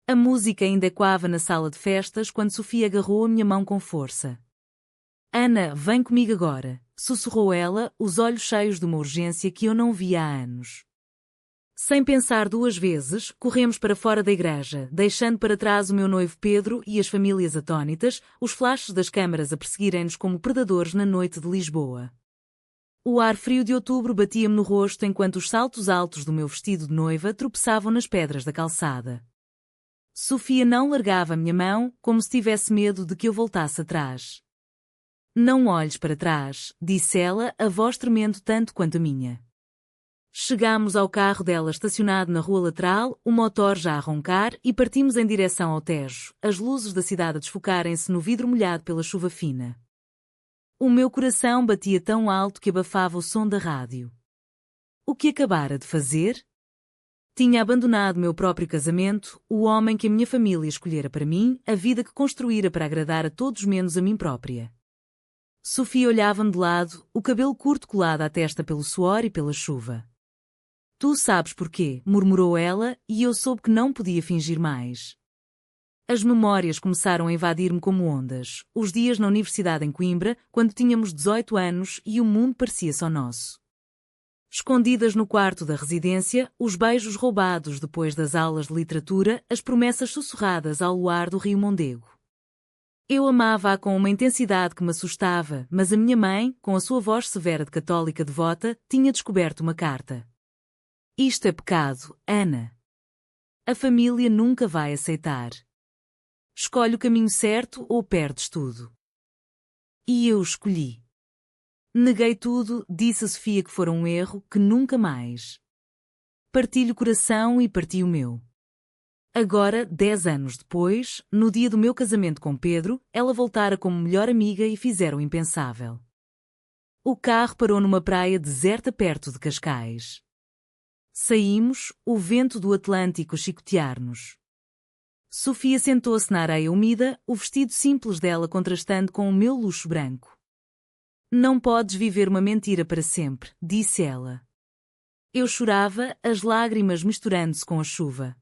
A música ainda ecoava na sala de festas quando Sofia agarrou a minha mão com força. Ana, vem comigo agora, sussurrou ela, os olhos cheios de uma urgência que eu não via há anos. Sem pensar duas vezes, corremos para fora da igreja, deixando para trás o meu noivo Pedro e as famílias atônitas, os flashes das câmaras a perseguirem-nos como predadores na noite de Lisboa. O ar frio de outubro batia-me no rosto enquanto os saltos altos do meu vestido de noiva tropeçavam nas pedras da calçada. Sofia não largava a minha mão, como se tivesse medo de que eu voltasse atrás. Não olhes para trás, disse ela, a voz tremendo tanto quanto a minha. Chegámos ao carro dela estacionado na rua lateral, o motor já a roncar, e partimos em direção ao Tejo, as luzes da cidade a desfocarem-se no vidro molhado pela chuva fina. O meu coração batia tão alto que abafava o som da rádio. O que acabara de fazer? Tinha abandonado meu próprio casamento, o homem que a minha família escolhera para mim, a vida que construíra para agradar a todos menos a mim própria. Sofia olhava-me de lado, o cabelo curto colado à testa pelo suor e pela chuva. Tu sabes porquê, murmurou ela, e eu soube que não podia fingir mais. As memórias começaram a invadir-me como ondas, os dias na universidade em Coimbra, quando tínhamos 18 anos e o mundo parecia só nosso. Escondidas no quarto da residência, os beijos roubados depois das aulas de literatura, as promessas sussurradas ao luar do Rio Mondego. Eu amava-a com uma intensidade que me assustava, mas a minha mãe, com a sua voz severa de católica devota, tinha descoberto uma carta. Isto é pecado, Ana. A família nunca vai aceitar. Escolhe o caminho certo ou perdes tudo. E eu escolhi. Neguei tudo, disse a Sofia que fora um erro, que nunca mais. Parti-lhe o coração e parti o meu. Agora, 10 anos depois, no dia do meu casamento com Pedro, ela voltara como melhor amiga e fizera o impensável. O carro parou numa praia deserta perto de Cascais. Saímos, o vento do Atlântico a chicotear-nos. Sofia sentou-se na areia úmida, o vestido simples dela contrastando com o meu luxo branco. Não podes viver uma mentira para sempre, disse ela. Eu chorava, as lágrimas misturando-se com a chuva.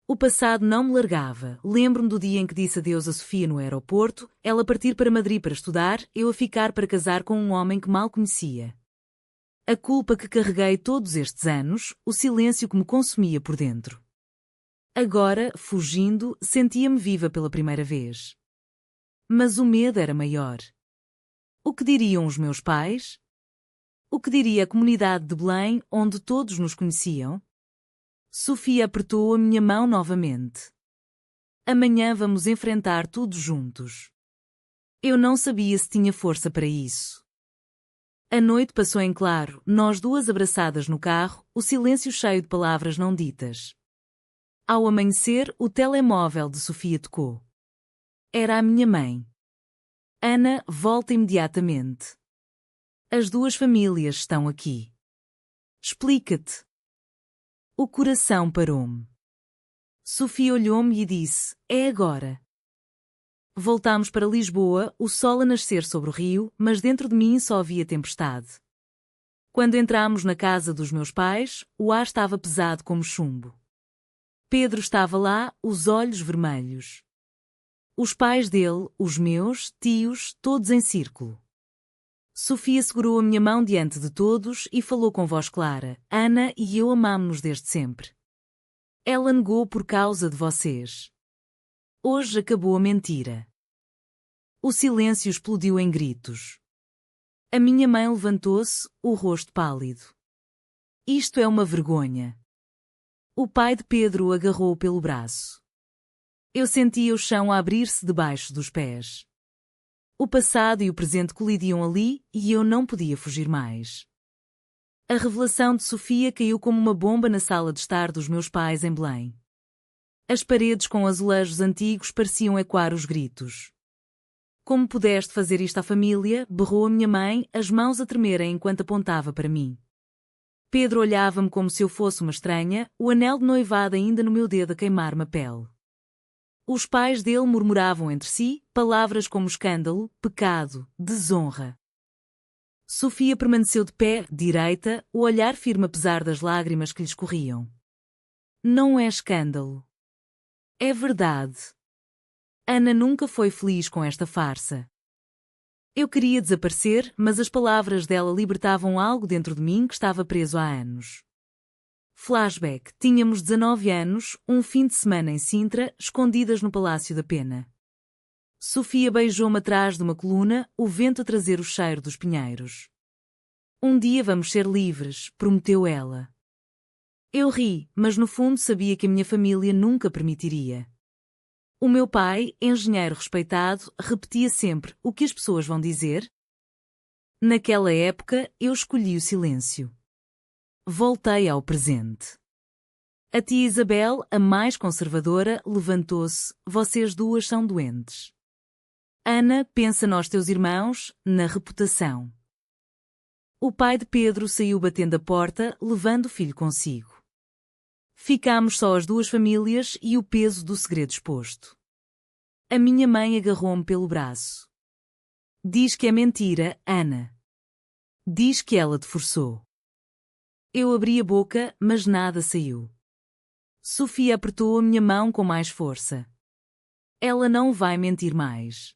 O passado não me largava, lembro-me do dia em que disse adeus a Sofia no aeroporto, ela partir para Madrid para estudar, eu a ficar para casar com um homem que mal conhecia. A culpa que carreguei todos estes anos, o silêncio que me consumia por dentro. Agora, fugindo, sentia-me viva pela primeira vez. Mas o medo era maior. O que diriam os meus pais? O que diria a comunidade de Belém, onde todos nos conheciam? Sofia apertou a minha mão novamente. Amanhã vamos enfrentar tudo juntos. Eu não sabia se tinha força para isso. A noite passou em claro, nós duas abraçadas no carro, o silêncio cheio de palavras não ditas. Ao amanhecer, o telemóvel de Sofia tocou. Era a minha mãe. Ana, volta imediatamente. As duas famílias estão aqui. Explica-te. O coração parou-me. Sofia olhou-me e disse, é agora. Voltámos para Lisboa, o sol a nascer sobre o rio, mas dentro de mim só havia tempestade. Quando entramos na casa dos meus pais, o ar estava pesado como chumbo. Pedro estava lá, os olhos vermelhos. Os pais dele, os meus, tios, todos em círculo. Sofia segurou a minha mão diante de todos e falou com voz clara, Ana e eu amámo-nos desde sempre. Ela negou por causa de vocês. Hoje acabou a mentira. O silêncio explodiu em gritos. A minha mãe levantou-se, o rosto pálido. Isto é uma vergonha. O pai de Pedro o agarrou pelo braço. Eu sentia o chão a abrir-se debaixo dos pés. O passado e o presente colidiam ali e eu não podia fugir mais. A revelação de Sofia caiu como uma bomba na sala de estar dos meus pais em Belém. As paredes com azulejos antigos pareciam ecoar os gritos. Como pudeste fazer isto à família? Berrou a minha mãe, as mãos a tremerem enquanto apontava para mim. Pedro olhava-me como se eu fosse uma estranha, o anel de noivado ainda no meu dedo a queimar-me a pele. Os pais dele murmuravam entre si, palavras como escândalo, pecado, desonra. Sofia permaneceu de pé, direita, o olhar firme apesar das lágrimas que lhe escorriam. Não é escândalo. É verdade. Ana nunca foi feliz com esta farsa. Eu queria desaparecer, mas as palavras dela libertavam algo dentro de mim que estava preso há anos. Flashback. Tínhamos 19 anos, um fim de semana em Sintra, escondidas no Palácio da Pena. Sofia beijou-me atrás de uma coluna, o vento a trazer o cheiro dos pinheiros. Um dia vamos ser livres, prometeu ela. Eu ri, mas no fundo sabia que a minha família nunca permitiria. O meu pai, engenheiro respeitado, repetia sempre: o que as pessoas vão dizer? Naquela época, eu escolhi o silêncio. Voltei ao presente. A tia Isabel, a mais conservadora, levantou-se: vocês duas são doentes. Ana, pensa nós teus irmãos, na reputação. O pai de Pedro saiu batendo a porta, levando o filho consigo. Ficámos só as duas famílias e o peso do segredo exposto. A minha mãe agarrou-me pelo braço. Diz que é mentira, Ana. Diz que ela te forçou. Eu abri a boca, mas nada saiu. Sofia apertou a minha mão com mais força. Ela não vai mentir mais.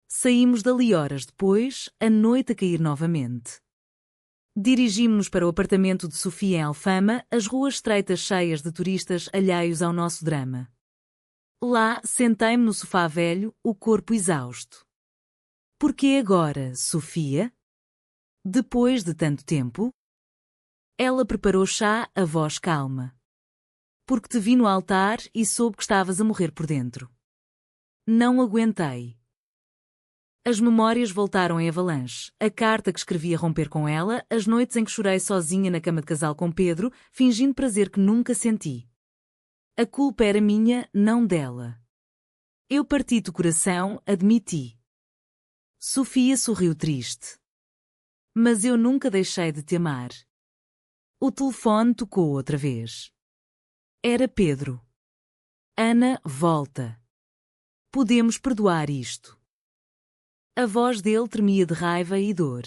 Saímos dali horas depois, a noite a cair novamente. Dirigimos-nos para o apartamento de Sofia em Alfama, as ruas estreitas cheias de turistas alheios ao nosso drama. Lá, sentei-me no sofá velho, o corpo exausto. Por que agora, Sofia? Depois de tanto tempo? Ela preparou chá, a voz calma. Porque te vi no altar e soube que estavas a morrer por dentro. Não aguentei. As memórias voltaram em avalanche. A carta que escrevi a romper com ela, as noites em que chorei sozinha na cama de casal com Pedro, fingindo prazer que nunca senti. A culpa era minha, não dela. Eu parti-te o coração, admiti. Sofia sorriu triste. Mas eu nunca deixei de te amar. O telefone tocou outra vez. Era Pedro. Ana, volta. Podemos perdoar isto. A voz dele tremia de raiva e dor.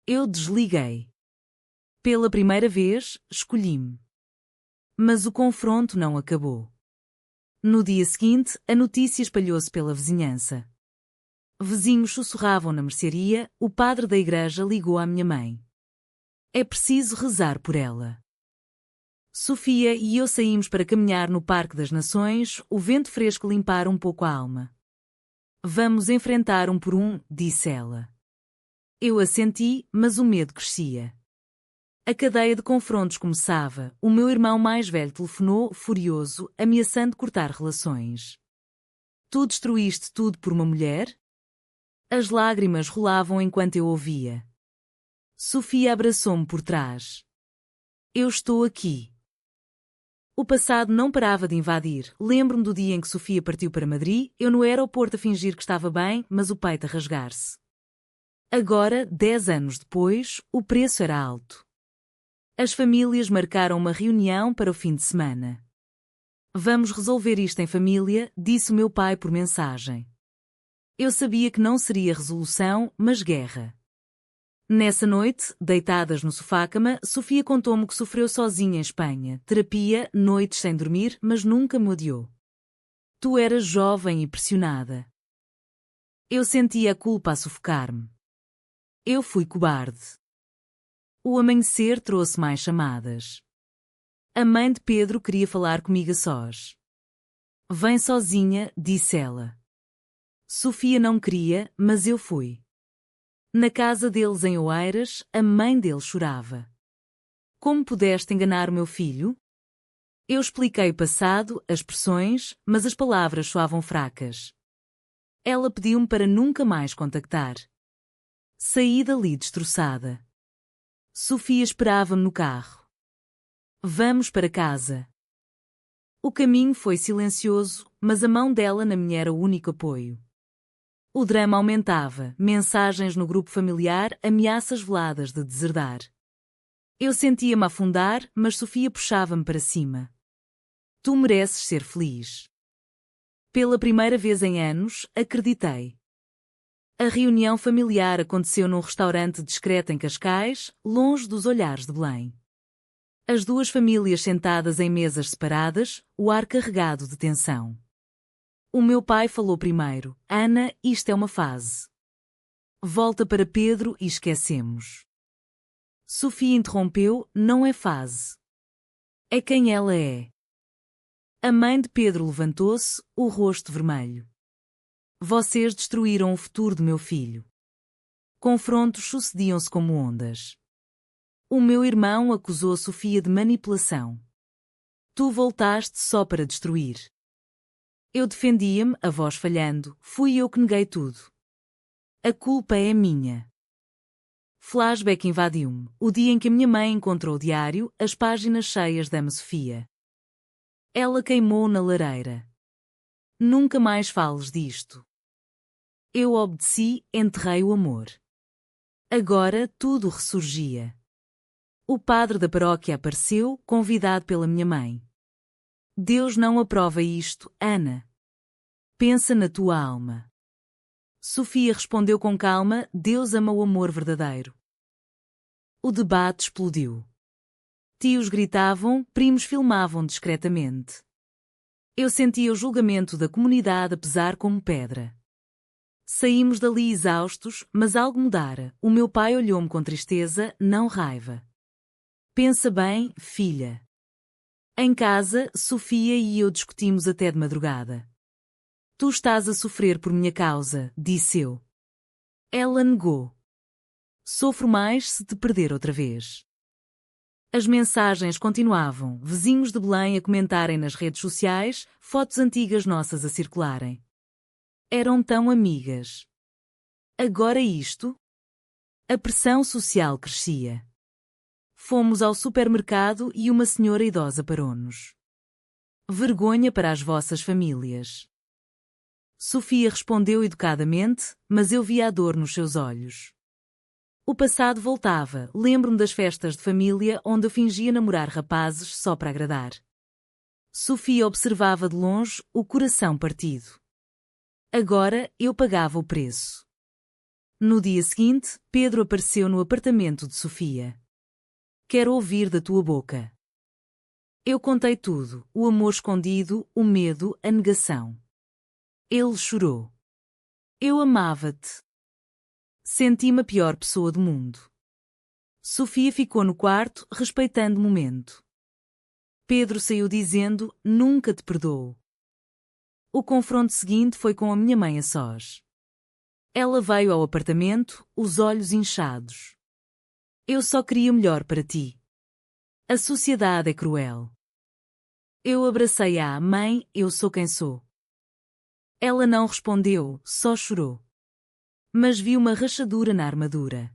Eu desliguei. Pela primeira vez, escolhi-me. Mas o confronto não acabou. No dia seguinte, a notícia espalhou-se pela vizinhança. Vizinhos sussurravam na mercearia, o padre da igreja ligou à minha mãe. É preciso rezar por ela. Sofia e eu saímos para caminhar no Parque das Nações, o vento fresco limpar um pouco a alma. Vamos enfrentar um por um, disse ela. Eu assenti, mas o medo crescia. A cadeia de confrontos começava. O meu irmão mais velho telefonou, furioso, ameaçando cortar relações. Tu destruíste tudo por uma mulher? As lágrimas rolavam enquanto eu ouvia. Sofia abraçou-me por trás. Eu estou aqui. O passado não parava de invadir. Lembro-me do dia em que Sofia partiu para Madrid, eu no aeroporto a fingir que estava bem, mas o peito a rasgar-se. Agora, 10 anos depois, o preço era alto. As famílias marcaram uma reunião para o fim de semana. Vamos resolver isto em família, disse o meu pai por mensagem. Eu sabia que não seria resolução, mas guerra. Nessa noite, deitadas no sofá-cama, Sofia contou-me que sofreu sozinha em Espanha, terapia, noites sem dormir, mas nunca me odiou. Tu eras jovem e pressionada. Eu sentia a culpa a sufocar-me. Eu fui cobarde. O amanhecer trouxe mais chamadas. A mãe de Pedro queria falar comigo a sós. Vem sozinha, disse ela. Sofia não queria, mas eu fui. Na casa deles em Oeiras, a mãe dele chorava. Como pudeste enganar o meu filho? Eu expliquei o passado, as pressões, mas as palavras soavam fracas. Ela pediu-me para nunca mais contactar. Saí dali destroçada. Sofia esperava-me no carro. Vamos para casa. O caminho foi silencioso, mas a mão dela na minha era o único apoio. O drama aumentava, mensagens no grupo familiar, ameaças veladas de deserdar. Eu sentia-me afundar, mas Sofia puxava-me para cima. Tu mereces ser feliz. Pela primeira vez em anos, acreditei. A reunião familiar aconteceu num restaurante discreto em Cascais, longe dos olhares de Belém. As duas famílias sentadas em mesas separadas, o ar carregado de tensão. O meu pai falou primeiro: Ana, isto é uma fase. Volta para Pedro e esquecemos. Sofia interrompeu: não é fase. É quem ela é. A mãe de Pedro levantou-se, o rosto vermelho. Vocês destruíram o futuro do meu filho. Confrontos sucediam-se como ondas. O meu irmão acusou Sofia de manipulação. Tu voltaste só para destruir. Eu defendia-me, a voz falhando, fui eu que neguei tudo. A culpa é minha. Flashback invadiu-me, o dia em que a minha mãe encontrou o diário, as páginas cheias da Sofia. Ela queimou na lareira. Nunca mais fales disto. Eu obedeci, enterrei o amor. Agora tudo ressurgia. O padre da paróquia apareceu, convidado pela minha mãe. Deus não aprova isto, Ana. Pensa na tua alma. Sofia respondeu com calma: Deus ama o amor verdadeiro. O debate explodiu. Tios gritavam, primos filmavam discretamente. Eu sentia o julgamento da comunidade a pesar como pedra. Saímos dali exaustos, mas algo mudara. O meu pai olhou-me com tristeza, não raiva. Pensa bem, filha. Em casa, Sofia e eu discutimos até de madrugada. Tu estás a sofrer por minha causa, disse eu. Ela negou. Sofro mais se te perder outra vez. As mensagens continuavam, vizinhos de Belém a comentarem nas redes sociais, fotos antigas nossas a circularem. Eram tão amigas. Agora isto? A pressão social crescia. Fomos ao supermercado e uma senhora idosa parou-nos. Vergonha para as vossas famílias. Sofia respondeu educadamente, mas eu via a dor nos seus olhos. O passado voltava, lembro-me das festas de família onde eu fingia namorar rapazes só para agradar. Sofia observava de longe, o coração partido. Agora eu pagava o preço. No dia seguinte, Pedro apareceu no apartamento de Sofia. Quero ouvir da tua boca. Eu contei tudo, o amor escondido, o medo, a negação. Ele chorou. Eu amava-te. Senti-me a pior pessoa do mundo. Sofia ficou no quarto, respeitando o momento. Pedro saiu dizendo: nunca te perdoo. O confronto seguinte foi com a minha mãe a sós. Ela veio ao apartamento, os olhos inchados. Eu só queria o melhor para ti. A sociedade é cruel. Eu abracei-a, mãe, eu sou quem sou. Ela não respondeu, só chorou. Mas vi uma rachadura na armadura.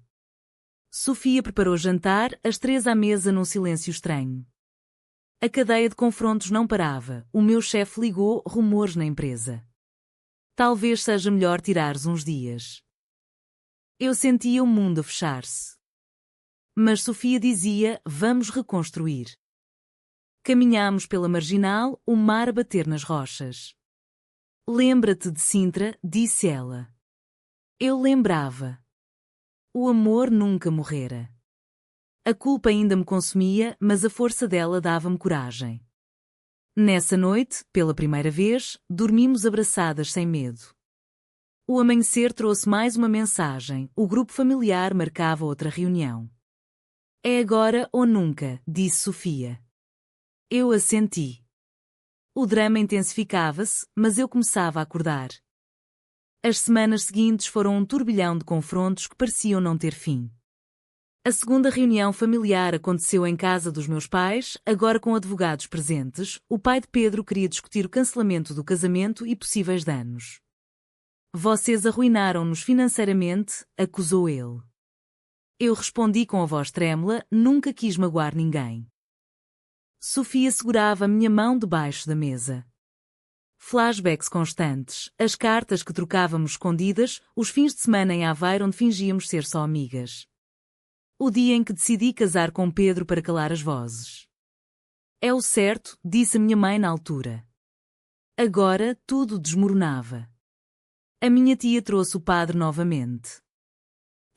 Sofia preparou jantar, as três à mesa num silêncio estranho. A cadeia de confrontos não parava, o meu chefe ligou, rumores na empresa. Talvez seja melhor tirares uns dias. Eu sentia o mundo a fechar-se. Mas Sofia dizia: vamos reconstruir. Caminhámos pela marginal, o mar a bater nas rochas. Lembra-te de Sintra, disse ela. Eu lembrava. O amor nunca morrera. A culpa ainda me consumia, mas a força dela dava-me coragem. Nessa noite, pela primeira vez, dormimos abraçadas sem medo. O amanhecer trouxe mais uma mensagem, o grupo familiar marcava outra reunião. É agora ou nunca, disse Sofia. Eu assenti. O drama intensificava-se, mas eu começava a acordar. As semanas seguintes foram um turbilhão de confrontos que pareciam não ter fim. A segunda reunião familiar aconteceu em casa dos meus pais, agora com advogados presentes. O pai de Pedro queria discutir o cancelamento do casamento e possíveis danos. Vocês arruinaram-nos financeiramente, acusou ele. Eu respondi com a voz trêmula, nunca quis magoar ninguém. Sofia segurava a minha mão debaixo da mesa. Flashbacks constantes, as cartas que trocávamos escondidas, os fins de semana em Aveiro onde fingíamos ser só amigas. O dia em que decidi casar com Pedro para calar as vozes. É o certo, disse a minha mãe na altura. Agora tudo desmoronava. A minha tia trouxe o padre novamente.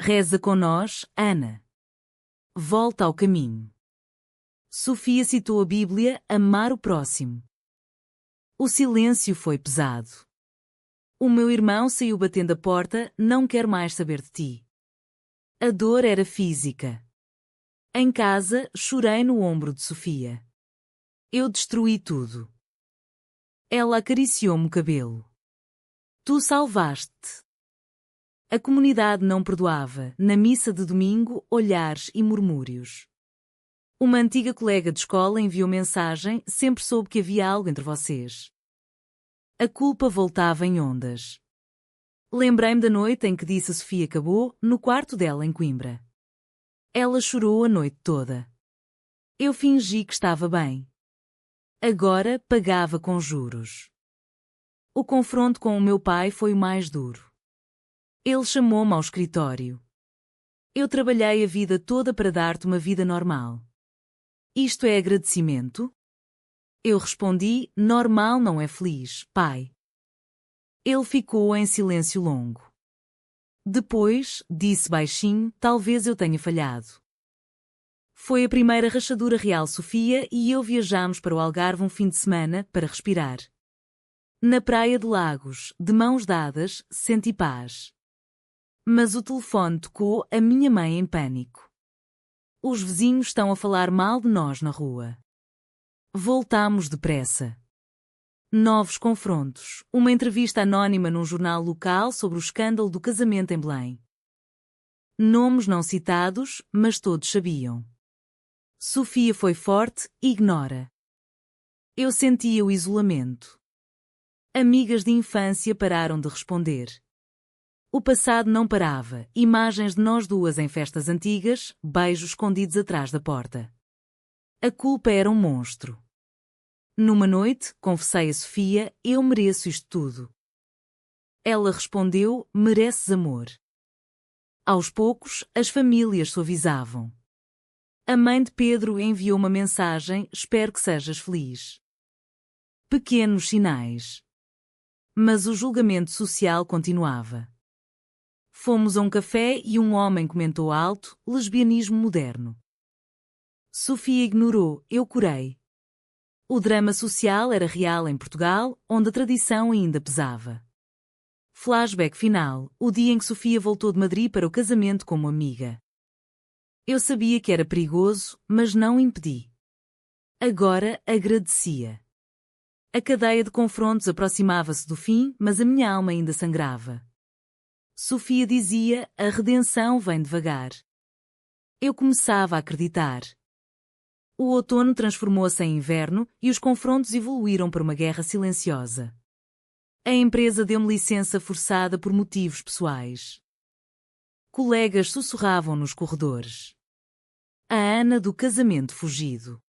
Reza com nós, Ana. Volta ao caminho. Sofia citou a Bíblia, amar o próximo. O silêncio foi pesado. O meu irmão saiu batendo a porta, não quero mais saber de ti. A dor era física. Em casa, chorei no ombro de Sofia. Eu destruí tudo. Ela acariciou-me o cabelo. Tu salvaste-te. A comunidade não perdoava, na missa de domingo, olhares e murmúrios. Uma antiga colega de escola enviou mensagem, sempre soube que havia algo entre vocês. A culpa voltava em ondas. Lembrei-me da noite em que disse a Sofia acabou, no quarto dela em Coimbra. Ela chorou a noite toda. Eu fingi que estava bem. Agora pagava com juros. O confronto com o meu pai foi o mais duro. Ele chamou-me ao escritório. Eu trabalhei a vida toda para dar-te uma vida normal. Isto é agradecimento? Eu respondi, normal não é feliz, pai. Ele ficou em silêncio longo. Depois, disse baixinho, talvez eu tenha falhado. Foi a primeira rachadura real Sofia e eu viajámos para o Algarve um fim de semana para respirar. Na praia de Lagos, de mãos dadas, senti paz. Mas o telefone tocou, a minha mãe em pânico. Os vizinhos estão a falar mal de nós na rua. Voltámos depressa. Novos confrontos. Uma entrevista anónima num jornal local sobre o escândalo do casamento em Belém. Nomes não citados, mas todos sabiam. Sofia foi forte, ignora. Eu sentia o isolamento. Amigas de infância pararam de responder. O passado não parava, imagens de nós duas em festas antigas, beijos escondidos atrás da porta. A culpa era um monstro. Numa noite, confessei a Sofia, eu mereço isto tudo. Ela respondeu, mereces amor. Aos poucos, as famílias suavizavam. A mãe de Pedro enviou uma mensagem, espero que sejas feliz. Pequenos sinais. Mas o julgamento social continuava. Fomos a um café e um homem comentou alto, lesbianismo moderno. Sofia ignorou, eu corei. O drama social era real em Portugal, onde a tradição ainda pesava. Flashback final, o dia em que Sofia voltou de Madrid para o casamento como amiga. Eu sabia que era perigoso, mas não impedi. Agora agradecia. A cadeia de confrontos aproximava-se do fim, mas a minha alma ainda sangrava. Sofia dizia, a redenção vem devagar. Eu começava a acreditar. O outono transformou-se em inverno e os confrontos evoluíram para uma guerra silenciosa. A empresa deu-me licença forçada por motivos pessoais. Colegas sussurravam nos corredores. A Ana do casamento fugido.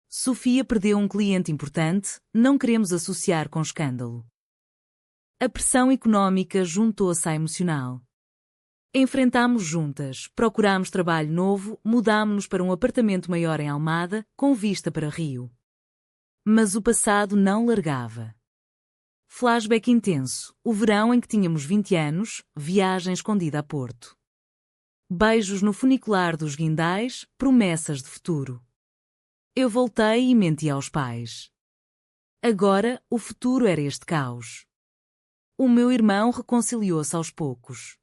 Sofia perdeu um cliente importante, não queremos associar com escândalo. A pressão económica juntou-se à emocional. Enfrentámos juntas, procurámos trabalho novo, mudámos-nos para um apartamento maior em Almada, com vista para Rio. Mas o passado não largava. Flashback intenso, o verão em que tínhamos 20 anos, viagem escondida a Porto. Beijos no funicular dos guindais, promessas de futuro. Eu voltei e menti aos pais. Agora, o futuro era este caos. O meu irmão reconciliou-se aos poucos.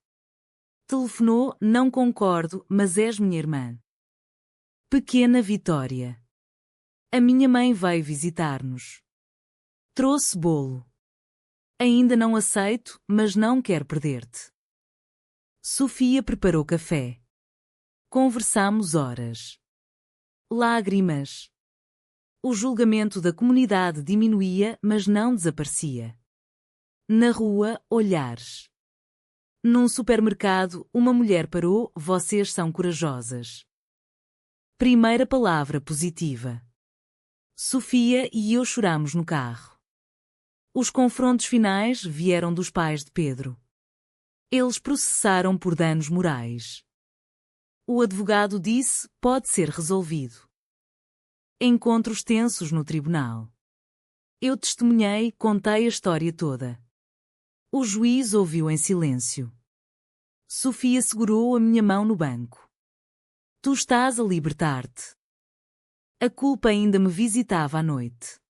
Telefonou, não concordo, mas és minha irmã. Pequena vitória. A minha mãe veio visitar-nos. Trouxe bolo. Ainda não aceito, mas não quero perder-te. Sofia preparou café. Conversamos horas. Lágrimas. O julgamento da comunidade diminuía, mas não desaparecia. Na rua, olhares. Num supermercado, uma mulher parou, vocês são corajosas. Primeira palavra positiva. Sofia e eu chorámos no carro. Os confrontos finais vieram dos pais de Pedro. Eles processaram por danos morais. O advogado disse, pode ser resolvido. Encontros tensos no tribunal. Eu testemunhei, contei a história toda. O juiz ouviu em silêncio. Sofia segurou a minha mão no banco. Tu estás a libertar-te. A culpa ainda me visitava à noite.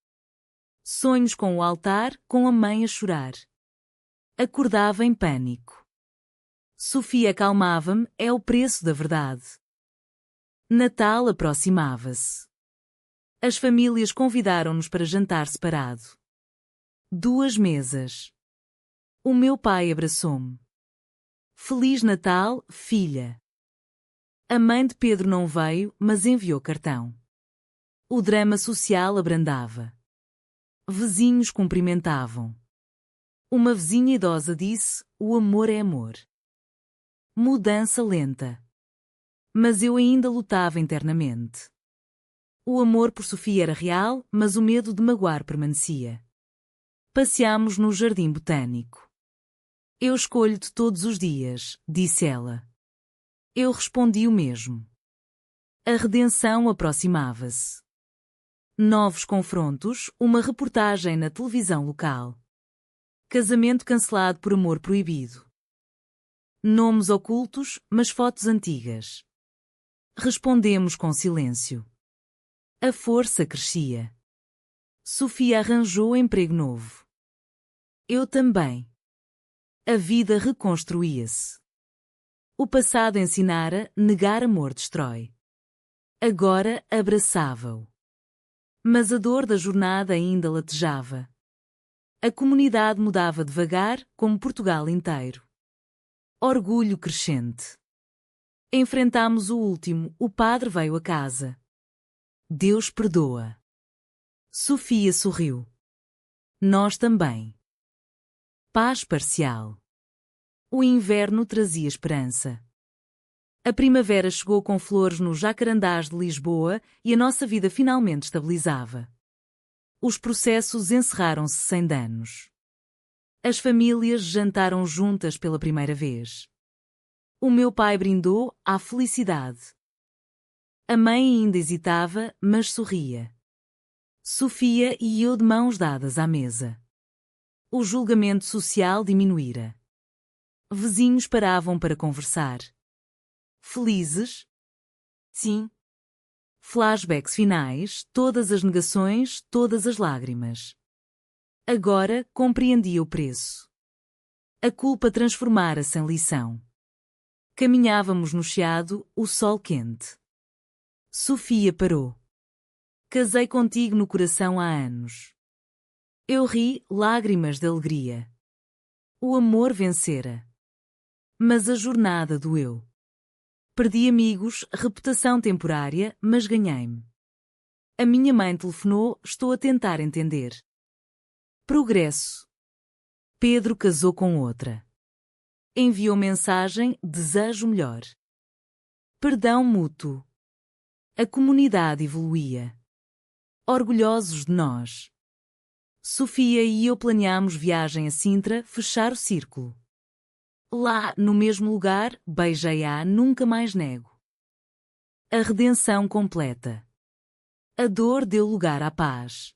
Sonhos com o altar, com a mãe a chorar. Acordava em pânico. Sofia acalmava-me, é o preço da verdade. Natal aproximava-se. As famílias convidaram-nos para jantar separado. 2 mesas. O meu pai abraçou-me. Feliz Natal, filha. A mãe de Pedro não veio, mas enviou cartão. O drama social abrandava. Vizinhos cumprimentavam. Uma vizinha idosa disse: o amor é amor. Mudança lenta. Mas eu ainda lutava internamente. O amor por Sofia era real, mas o medo de magoar permanecia. Passeámos no jardim botânico. Eu escolho-te todos os dias, disse ela. Eu respondi o mesmo. A redenção aproximava-se. Novos confrontos, uma reportagem na televisão local. Casamento cancelado por amor proibido. Nomes ocultos, mas fotos antigas. Respondemos com silêncio. A força crescia. Sofia arranjou emprego novo. Eu também. A vida reconstruía-se. O passado ensinara, negar amor destrói. Agora abraçava-o. Mas a dor da jornada ainda latejava. A comunidade mudava devagar, como Portugal inteiro. Orgulho crescente. Enfrentámos o último, o padre veio a casa. Deus perdoa. Sofia sorriu. Nós também. Paz parcial. O inverno trazia esperança. A primavera chegou com flores nos jacarandás de Lisboa e a nossa vida finalmente estabilizava. Os processos encerraram-se sem danos. As famílias jantaram juntas pela primeira vez. O meu pai brindou à felicidade. A mãe ainda hesitava, mas sorria. Sofia e eu de mãos dadas à mesa. O julgamento social diminuíra. Vizinhos paravam para conversar. Felizes? Sim. Flashbacks finais, todas as negações, todas as lágrimas. Agora compreendia o preço. A culpa transformara-se em lição. Caminhávamos no chiado, o sol quente. Sofia parou. Casei contigo no coração há anos. Eu ri, lágrimas de alegria. O amor vencera. Mas a jornada doeu. Perdi amigos, reputação temporária, mas ganhei-me. A minha mãe telefonou, estou a tentar entender. Progresso. Pedro casou com outra. Enviou mensagem, desejo melhor. Perdão mútuo. A comunidade evoluía. Orgulhosos de nós. Sofia e eu planeámos viagem a Sintra, fechar o círculo. Lá, no mesmo lugar, beijei-a, nunca mais nego. A redenção completa. A dor deu lugar à paz.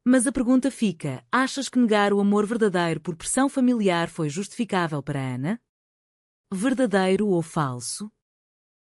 Mas a pergunta fica, achas que negar o amor verdadeiro por pressão familiar foi justificável para Ana? Verdadeiro ou falso?